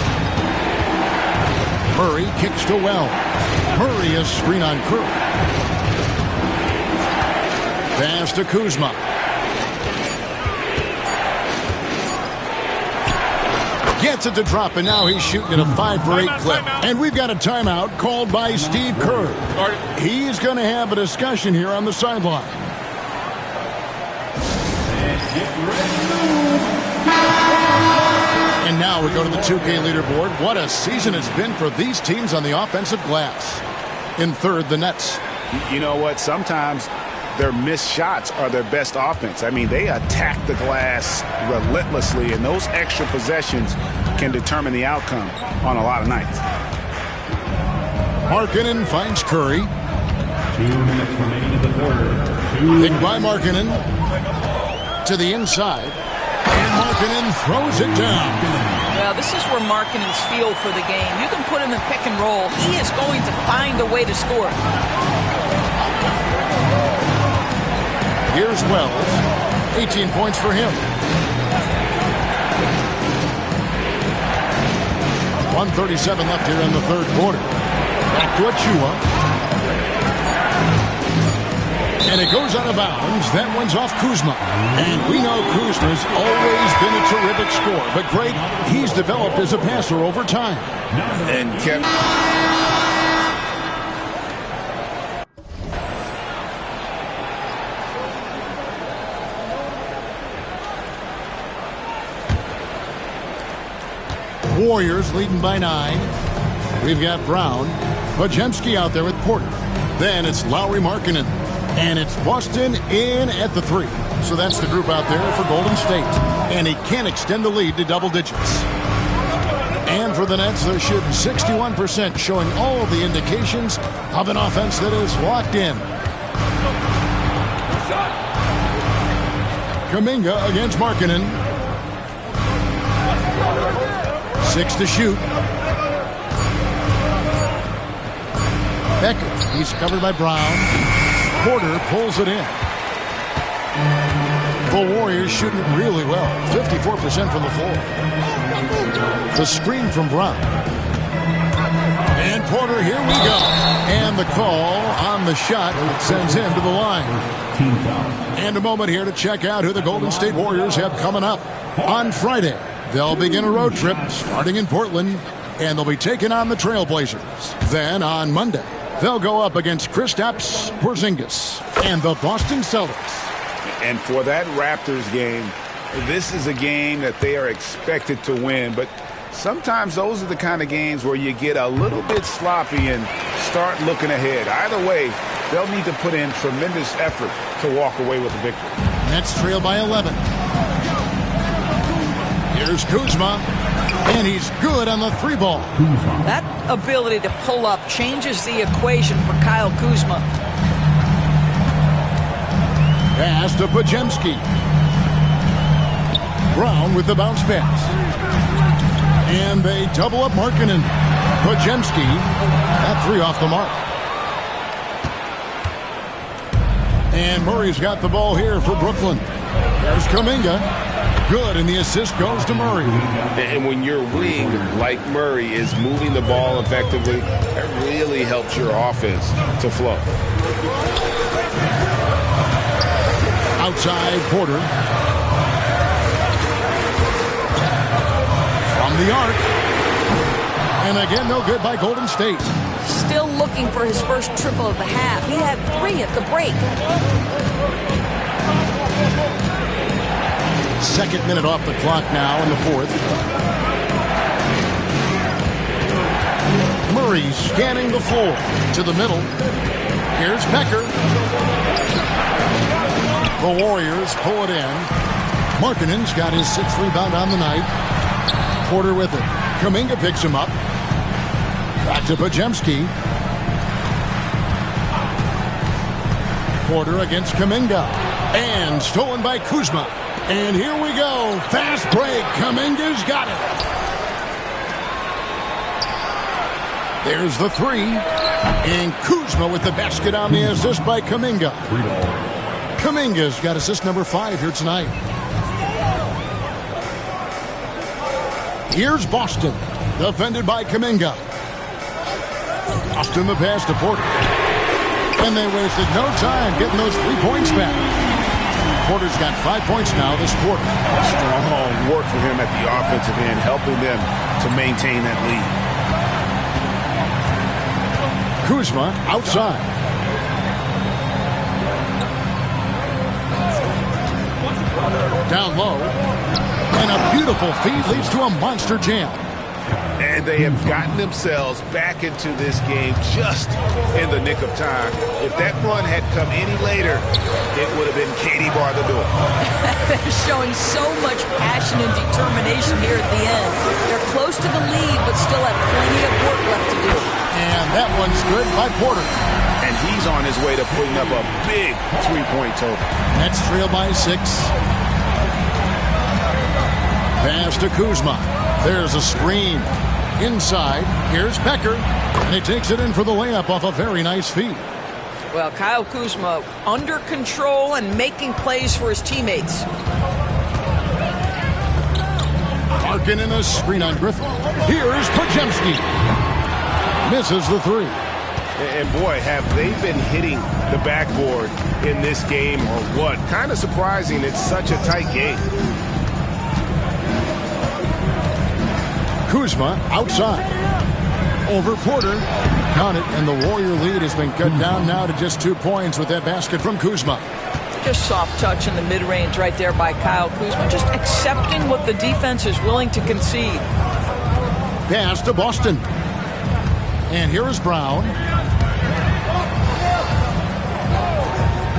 Murray kicks to Wells. Murray a screen on Curry. Pass to Kuzma. Gets it to drop, and now he's shooting at a 5-for-8 clip. And we've got a timeout called by Steve Kerr. He's going to have a discussion here on the sideline. And now we go to the 2K leaderboard. What a season it's been for these teams on the offensive glass. In third, the Nets. You know what? Sometimes their missed shots are their best offense. I mean, they attack the glass relentlessly, and those extra possessions can determine the outcome on a lot of nights. Markkanen finds Curry. 2 minutes remaining in the quarter. Picked by Markkanen to the inside. And Markkanen throws it down. Well, this is where Markkanen's feel for the game. You can put him in pick and roll. He is going to find a way to score. Here's Wells. 18 points for him. 1:37 left here in the third quarter. Back to Achiuwa. And it goes out of bounds. That one's off Kuzma. And we know Kuzma's always been a terrific scorer. But Greg, he's developed as a passer over time. And kept... Warriors leading by 9. We've got Brown. Podziemski out there with Porter. Then it's Lauri Markkanen. And it's Boston in at the 3. So that's the group out there for Golden State. And he can extend the lead to double digits. And for the Nets, they're shooting 61%, showing all the indications of an offense that is locked in. Kuminga against Markkanen. 6 to shoot. Becker, he's covered by Brown. Porter pulls it in. The Warriors shooting it really well. 54% from the floor. The screen from Brown. And Porter, here we go. And the call on the shot sends him to the line. And a moment here to check out who the Golden State Warriors have coming up. On Friday, they'll begin a road trip starting in Portland, and they'll be taking on the Trailblazers. Then on Monday, they'll go up against Kristaps Porzingis and the Boston Celtics. And for that Raptors game, this is a game that they are expected to win. But sometimes those are the kind of games where you get a little bit sloppy and start looking ahead. Either way, they'll need to put in tremendous effort to walk away with the victory. Nets trail by 11. Here's Kuzma. And he's good on the 3-ball. That ability to pull up changes the equation for Kyle Kuzma. Pass to Podziemski. Brown with the bounce pass. And they double up Markkanen. Podziemski, that 3 off the mark. And Murray's got the ball here for Brooklyn. There's Kuminga. Good, and the assist goes to Murray. And when your wing, like Murray, is moving the ball effectively, that really helps your offense to flow. Outside, Porter. From the arc. And again, no good by Golden State. Still looking for his first triple of the half. He had 3 at the break. Second minute off the clock now in the 4th. Murray scanning the floor to the middle. Here's Becker. The Warriors pull it in. Markkanen's got his 6th rebound on the night. Porter with it. Kuminga picks him up. Back to Podziemski. Porter against Kuminga. And stolen by Kuzma. And here we go. Fast break. Kuminga's got it. There's the 3. And Kuzma with the basket on the assist by Kuminga. Kuminga's got assist number 5 here tonight. Here's Boston. Defended by Kuminga. Boston the pass to Porter. And they wasted no time getting those 3 points back. Porter's got 5 points now this quarter. Strong work for him at the offensive end, helping them to maintain that lead. Kuzma outside. Down low. And a beautiful feed leads to a monster jam. And they have gotten themselves back into this game just in the nick of time. If that run had come any later, it would have been Katie bar the door. They're showing so much passion and determination here at the end. They're close to the lead, but still have plenty of work left to do. And that one's good by Porter. And and he's on his way to putting up a big three-point total. Nets trail by 6. Pass to Kuzma. There's a screen. Inside, here's Becker, and he takes it in for the layup off a very nice feed. Well, Kyle Kuzma under control and making plays for his teammates. Harkin in a screen on Griffin. Here's Podziemski. Misses the 3. And boy, have they been hitting the backboard in this game or what? Kind of surprising. It's such a tight game. Kuzma outside. Over Porter. Count it, and the Warrior lead has been cut down now to just 2 points with that basket from Kuzma. Just soft touch in the mid-range right there by Kyle Kuzma. Just accepting what the defense is willing to concede. Pass to Boston. And here is Brown.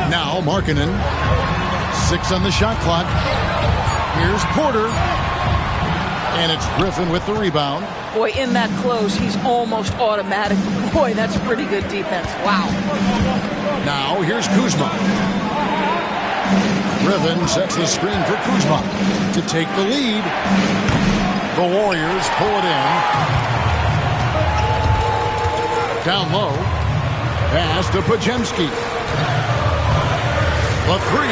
Now Markkanen. 6 on the shot clock. Here's Porter. And it's Griffin with the rebound. Boy, in that close, he's almost automatic. Boy, that's pretty good defense. Wow. Now here's Kuzma. Griffin sets the screen for Kuzma to take the lead. The Warriors pull it in. Down low. Pass to Podziemski. The 3.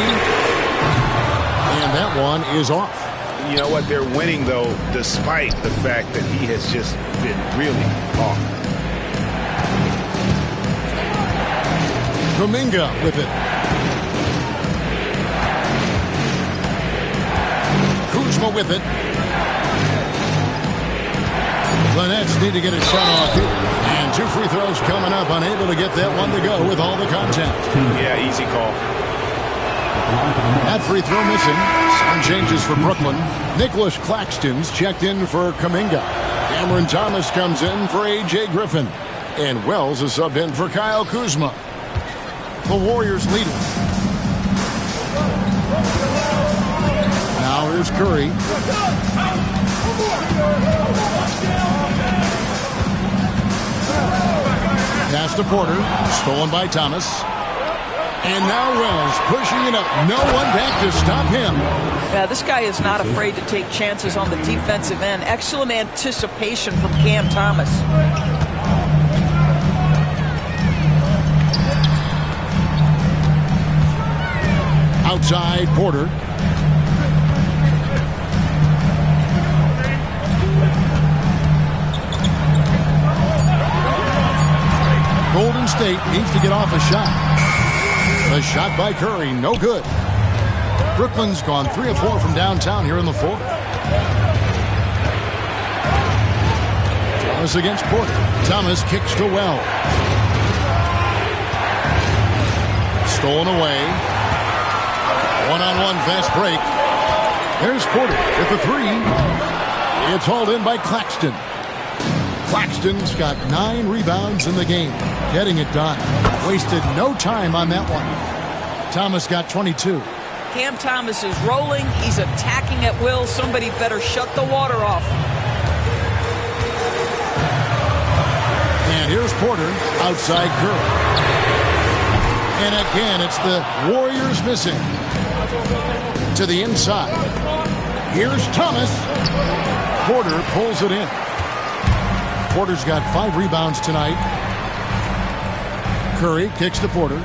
And that one is off. You know what? They're winning, though, despite the fact that he has just been really off. Kuminga with it. Kuzma with it. The Nets need to get a shot off here. And 2 free throws coming up. Unable to get that one to go with all the contact. Yeah, easy call. That free throw missing. Some changes for Brooklyn. Nicholas Claxton's checked in for Kuminga. Cameron Thomas comes in for A.J. Griffin. And Wells is subbed in for Kyle Kuzma. The Warriors lead it. Now here's Curry. Pass to Porter. Stolen by Thomas. And now Wells pushing it up. No one back to stop him. Yeah, this guy is not afraid to take chances on the defensive end. Excellent anticipation from Cam Thomas. Outside, Porter. Golden State needs to get off a shot. A shot by Curry, no good. Brooklyn's gone 3 of 4 from downtown here in the 4th. Thomas against Porter. Thomas kicks to Well. Stolen away. One-on-one fast break. There's Porter with the 3. It's hauled in by Claxton. Claxton's got 9 rebounds in the game. Getting it done. Wasted no time on that one. Thomas got 22. Cam Thomas is rolling. He's attacking at will. Somebody better shut the water off. And here's Porter outside Curry. And again, it's the Warriors missing. To the inside. Here's Thomas. Porter pulls it in. Porter's got 5 rebounds tonight. Curry kicks to Porter.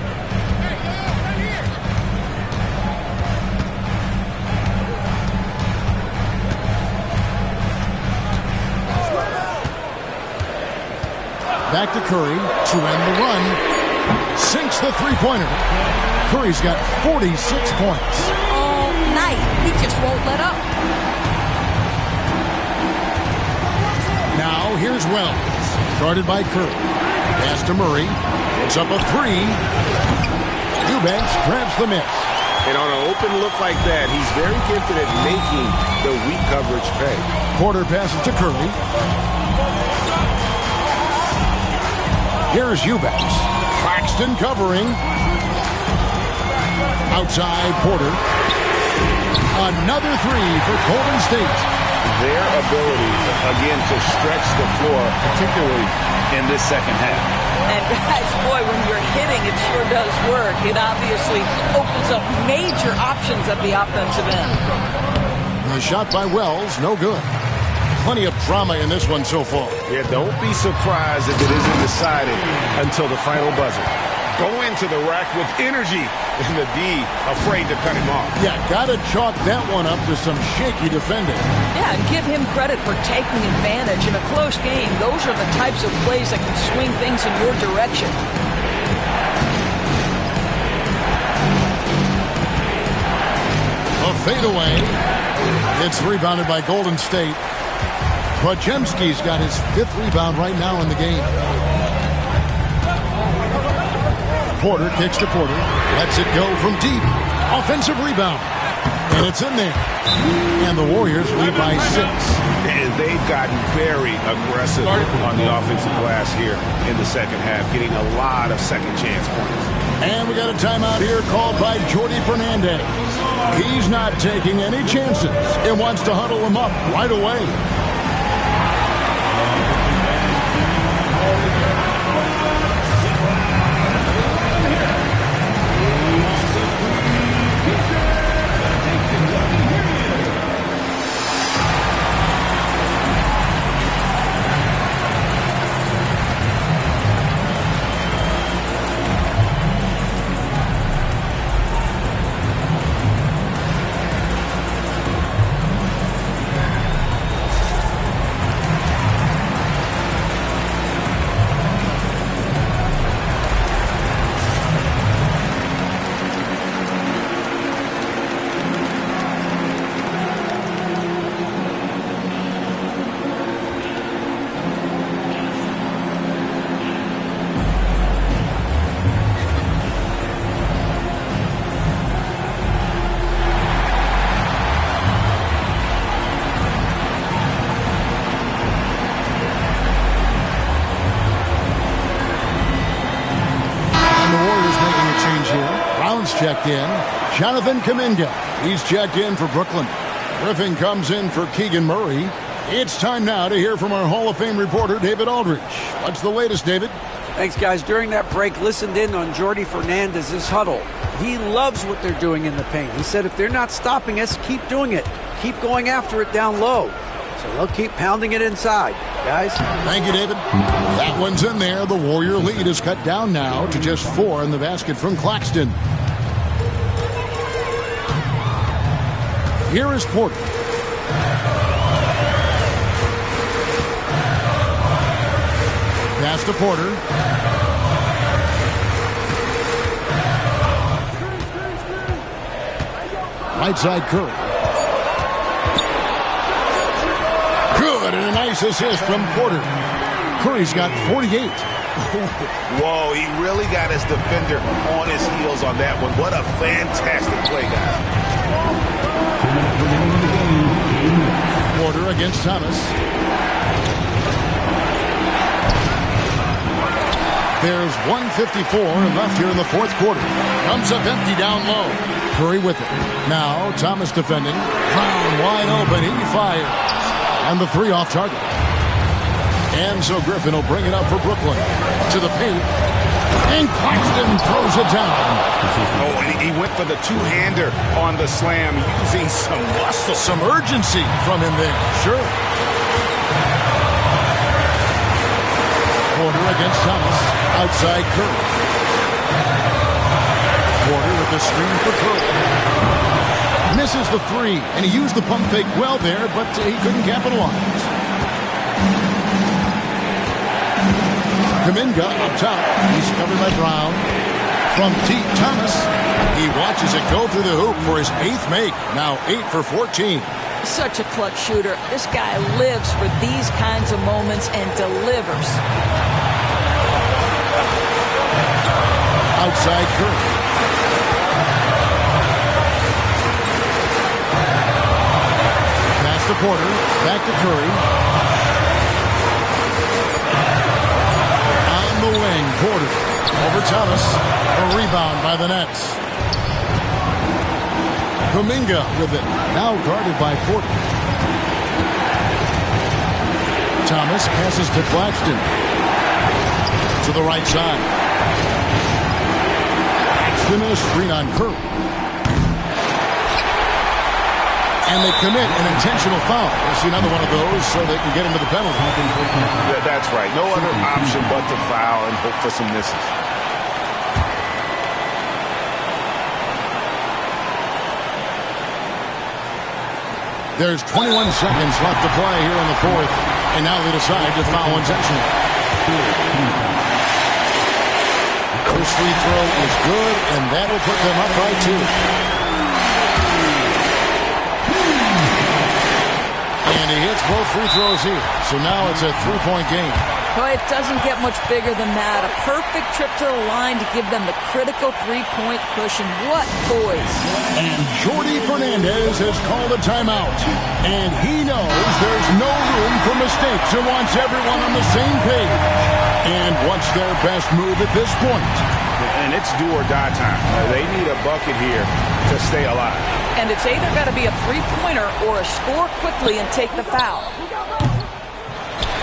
Back to Curry to end the run. Sinks the three-pointer. Curry's got 46 points. All night. He just won't let up. Now here's Wells. Guarded by Curry. Pass to Murray. It's up a 3. Eubanks grabs the miss. And on an open look like that, he's very gifted at making the weak coverage pay. Porter passes to Curry. Here's Eubanks. Claxton covering. Outside Porter. Another 3 for Golden State. Their ability, again, to stretch the floor, particularly in this second half. And guys, boy, when you're hitting, it sure does work. It obviously opens up major options at the offensive end. The shot by Wells, no good. Plenty of drama in this one so far. Yeah, don't be surprised if it isn't decided until the final buzzer. Go into the rack with energy, and the D afraid to cut him off. Yeah, got to chalk that one up to some shaky defending. Yeah, and give him credit for taking advantage. In a close game, those are the types of plays that can swing things in your direction. A fadeaway. It's rebounded by Golden State. Podziemski's got his 5th rebound right now in the game. Porter kicks to Porter. Lets it go from deep. Offensive rebound. And it's in there. And the Warriors lead by 6. And they've gotten very aggressive on the offensive glass here in the second half, getting a lot of second chance points. And we got a timeout here called by Jordi Fernandez. He's not taking any chances. It wants to huddle him up right away. Checked in. Jonathan Kuminga. He's checked in for Brooklyn. Griffin comes in for Keegan Murray. It's time now to hear from our Hall of Fame reporter, David Aldridge. What's the latest, David? Thanks, guys. During that break, listened in on Jordi Fernandez's huddle. He loves what they're doing in the paint. He said, if they're not stopping us, keep doing it. Keep going after it down low. So they'll keep pounding it inside, guys. Thank you, David. That one's in there. The Warrior lead is cut down now to just 4 in the basket from Claxton. Here is Porter. Pass to Porter. Right side Curry. Good, and a nice assist from Porter. Curry's got 48. Whoa, he really got his defender on his heels on that one. What a fantastic play, guys. Porter against Thomas. There's 1:54 left here in the 4th quarter. Comes up empty down low. Curry with it. Now Thomas defending. Brown wide open. He fires. And the 3 off target. And so Griffin will bring it up for Brooklyn. To the paint. And Claxton throws it down. Oh, and he went for the two-hander on the slam, using some muscle. Some urgency from him there. Sure. Porter against Thomas. Outside Curry. Porter with the screen for Curry. Misses the 3, and he used the pump fake well there, but he couldn't capitalize. Kuminga up top. He's covered by Brown. From deep, Thomas. He watches it go through the hoop for his 8th make. Now 8 for 14. Such a clutch shooter. This guy lives for these kinds of moments and delivers. Outside Curry. Pass to Porter. Back to Curry. Wing, Porter over Thomas. A rebound by the Nets. Kuminga with it. Now guarded by Porter. Thomas passes to Claxton. to the right side. The miss, screen on Curry. And they commit an intentional foul. We'll see another one of those so they can get into the penalty. That's right. No other option but to foul and hope for some misses. There's 21 seconds left to play here in the fourth. And now they decide to foul intentionally. First free throw is good, and that'll put them up by 2. And he hits both free throws here. So now it's a 3-point game. Boy, it doesn't get much bigger than that. A perfect trip to the line to give them the critical 3-point cushion. What poise. And Jordi Fernandez has called a timeout. And he knows there's no room for mistakes and wants everyone on the same page. And what's their best move at this point? And it's do or die time. They need a bucket here to stay alive. And it's either got to be a three-pointer or a score quickly and take the foul.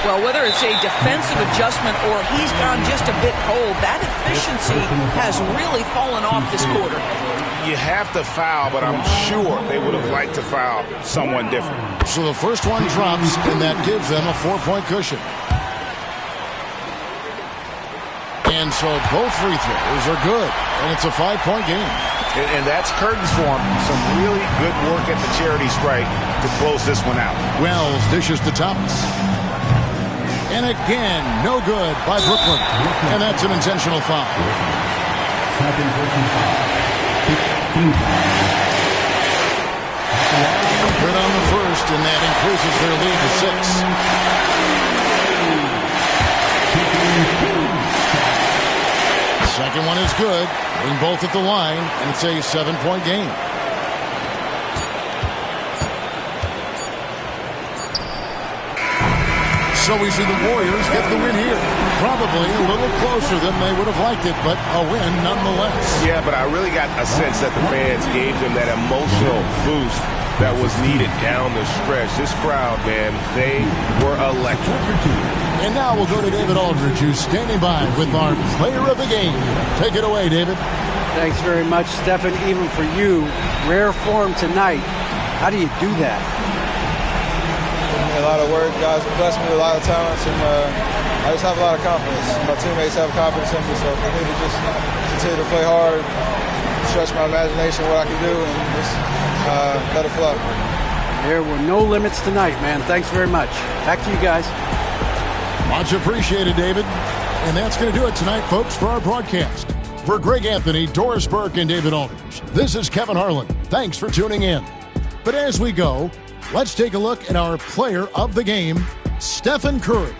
Well, whether it's a defensive adjustment or he's gone just a bit cold, that efficiency has really fallen off this quarter. You have to foul, but I'm sure they would have liked to foul someone different. So the first one drops, and that gives them a 4-point cushion. And so both free throws are good, and it's a 5-point game. And that's curtains for him. Some really good work at the charity stripe to close this one out. Wells dishes to Thomas. And again, no good by Brooklyn. And that's an intentional foul. Good on the first, and that increases their lead to 6. Second one is good. Getting both at the line, and it's a 7-point game. So we see the Warriors get the win here. Probably a little closer than they would have liked it, but a win nonetheless. Yeah, but I really got a sense that the fans gave them that emotional boost that was needed down the stretch. This crowd, man, they were electric. And now we'll go to David Aldridge, who's standing by with our player of the game. Take it away, David. Thanks very much, Stephen. Even for you, rare form tonight. How do you do that? A lot of work. Guys blessed me with a lot of talents, and I just have a lot of confidence. My teammates have confidence in me, so for me to just continue to play hard, stretch my imagination, what I can do, and just let it flow. There were no limits tonight, man. Thanks very much. Back to you guys. Much appreciated, David. And that's going to do it tonight, folks, for our broadcast. For Greg Anthony, Doris Burke, and David Aldridge, this is Kevin Harlan. Thanks for tuning in. But as we go, let's take a look at our player of the game, Stephen Curry.